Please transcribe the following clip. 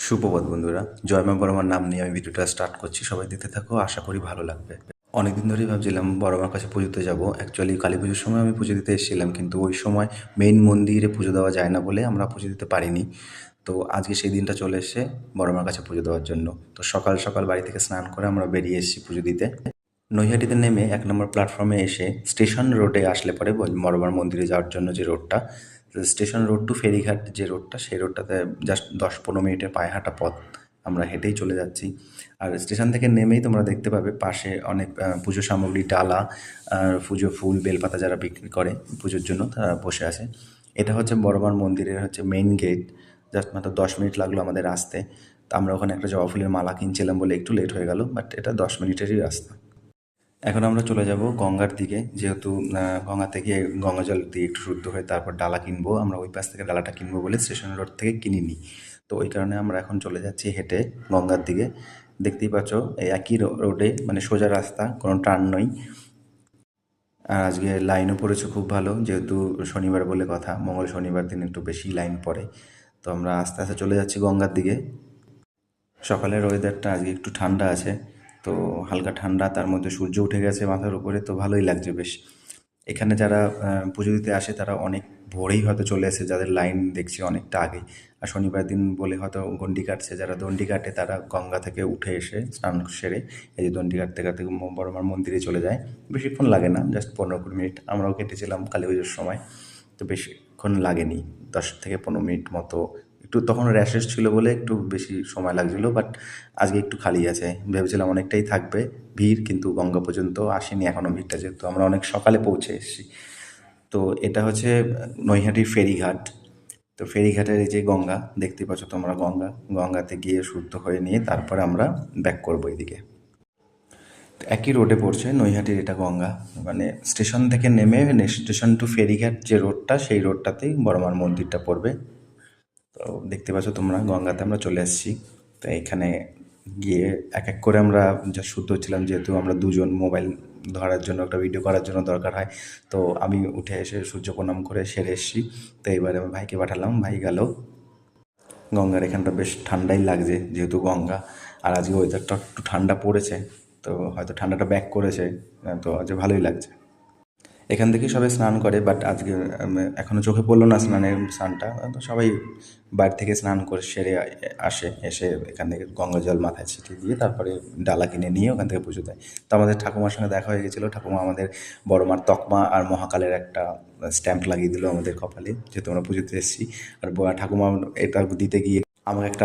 সুপ্রভাত বন্ধুরা, জয় মা বড়মার নাম নিয়ে আমি ভিডিওটা স্টার্ট করছি। সবাই দেখতে থাকো, আশা করি ভালো লাগবে। অনেকদিন ধরেই ভাবছিলাম বড়মার কাছে পুজো দিতে যাবো। অ্যাকচুয়ালি কালী পুজোর সময় আমি পুজো দিতে এসেছিলাম, কিন্তু ওই সময় মেইন মন্দিরে পুজো দেওয়া যায় না বলে আমরা পুজো দিতে পারিনি। তো আজকে সেই দিনটা চলে এসে বড়মার কাছে পুজো দেওয়ার জন্য। তো সকাল সকাল বাড়ি থেকে স্নান করে আমরা বেরিয়ে এসেছি পুজো দিতে। নৈহাটিতে নেমে 1 নম্বর প্ল্যাটফর্মে এসে স্টেশন রোডে আসলে পরে বড়মার মন্দিরে যাওয়ার জন্য যে রোডটা, স্টেশন রোড টু ফেরিঘাট যে রোডটা, সেই রোডটাতে জাস্ট 10-15 মিনিটের পায়ে হাঁটা পথ। আমরা হেঁটেই চলে যাচ্ছি। আর স্টেশন থেকে নেমেই তোমরা দেখতে পাবে পাশে অনেক পুজো সামগ্রী, ডালা, পুজো ফুল, বেলপাতা যারা বিক্রি করে পুজোর জন্য তারা বসে আছে। এটা হচ্ছে বড়মার মন্দিরের মেইন গেট। জাস্ট মাত্র 10 মিনিট লাগলো আমাদের আসতে। তো আমরা ওখানে একটা জবা ফুলের মালা কিনছিলাম বলে একটু লেট হয়ে গেল, বাট এটা 10 মিনিটেরই রাস্তা। এখন আমরা চলে যাব গঙ্গার দিকে, যেহেতু গঙ্গা থেকে গঙ্গা জল দিয়ে একটু শুদ্ধ হয়ে তারপর ডালা কিনবো। আমরা ওই পাশ থেকে ডালাটা কিনবো বলে স্টেশন রোড থেকে কিনিনি। তো ওই কারণে আমরা এখন চলে যাচ্ছি হেঁটে গঙ্গার দিকে। দেখতেই পাচ্ছ এই একই রোডে, সোজা রাস্তা, কোনো টার্ন নই। আর আজকে লাইনও পড়েছে খুব ভালো, যেহেতু শনিবার বলে কথা, মঙ্গল শনিবার দিন একটু বেশি লাইন পড়ে। তো আমরা আস্তে আস্তে চলে যাচ্ছি গঙ্গার দিকে। সকালের ওয়েদারটা আজকে একটু ঠান্ডা আছে, তো হালকা ঠান্ডা, তার মধ্যে সূর্য উঠে গেছে মাথার উপরে, তো ভালোই লাগছে বেশ। এখানে যারা পুজো দিতে আসে তারা অনেক ভোরেই হয়তো চলে আসে, যাদের লাইন দেখছি অনেকটা আগে। আর শনিবার দিন বলে হয়তো গন্ডি কাটছে, যারা দণ্ডি কাটে তারা গঙ্গা থেকে উঠে এসে স্নান সেরে এই যে দণ্ডি কাটতে কাটতে বড়মার মন্দিরে চলে যায়। বেশিক্ষণ লাগে না, জাস্ট 15-20 মিনিট। আমরাও কেটেছিলাম কালী পুজোর সময়, তো বেশিক্ষণ লাগেনি, 10 থেকে 15 মিনিট মতো। একটু তখন র্যাশেস ছিল বলে একটু বেশি সময় লাগছিলো, বাট আজকে একটু খালি আছে। ভেবেছিলাম অনেকটাই থাকবে ভিড়, কিন্তু গঙ্গা পর্যন্ত আসেনি এখনও ভিড়টা, যেহেতু আমরা অনেক সকালে পৌঁছে এসেছি। তো এটা হচ্ছে নৈহাটির ফেরিঘাট। তো ফেরিঘাটের এই যে গঙ্গা দেখতে পাচ্ছ তোমরা, গঙ্গাতে গিয়ে শুদ্ধ হয়ে নিয়ে তারপরে আমরা ব্যাক করবো এদিকে। একই রোডে পড়ছে নৈহাটির এটা গঙ্গা, স্টেশন থেকে নেমে স্টেশন টু ফেরিঘাট যে রোডটা, সেই রোডটাতেই বড়মার মন্দিরটা পড়বে। তো দেখতে পাচ্ছ তোমরা, গঙ্গাতে আমরা চলে এসেছি। তো এখানে গিয়ে এক এক করে আমরা যা শুদ্ধ হচ্ছিলাম, যেহেতু আমরা দুজন মোবাইল ধরার জন্য, একটা ভিডিও করার জন্য দরকার হয়। তো আমি উঠে এসে সূর্য প্রণাম করে সেরে এসেছি। তো এবারে আমি ভাইকে পাঠালাম, ভাই গেল। গঙ্গার এখানটা বেশ ঠান্ডাই লাগছে যেহেতু গঙ্গা, আর আজকে ওয়েদারটা একটু ঠান্ডা পড়েছে, তো হয়তো ঠান্ডাটা ব্যাক করেছে। তো আজ ভালোই লাগছে। এখান থেকেই সবাই স্নান করে, বাট আজকে এখনও চোখে পড়লো না স্নানটা। তো সবাই বাইরে থেকে স্নান করে সেরে আসে, এসে এখান থেকে গঙ্গা জল মাথায় ছিটিয়ে দিয়ে তারপরে ডালা কিনে নিয়ে ওখান থেকে পুজো দেয়। তো আমাদের ঠাকুমার সঙ্গে দেখা হয়ে গেছিলো। ঠাকুমা আমাদের বড়মার তকমা আর মহাকালের একটা স্ট্যাম্প লাগিয়ে দিল আমাদের কপালে, যেহেতু আমরা পুজোতে এসেছি। আর ঠাকুমা এটা দিতে গিয়ে আমাকে একটা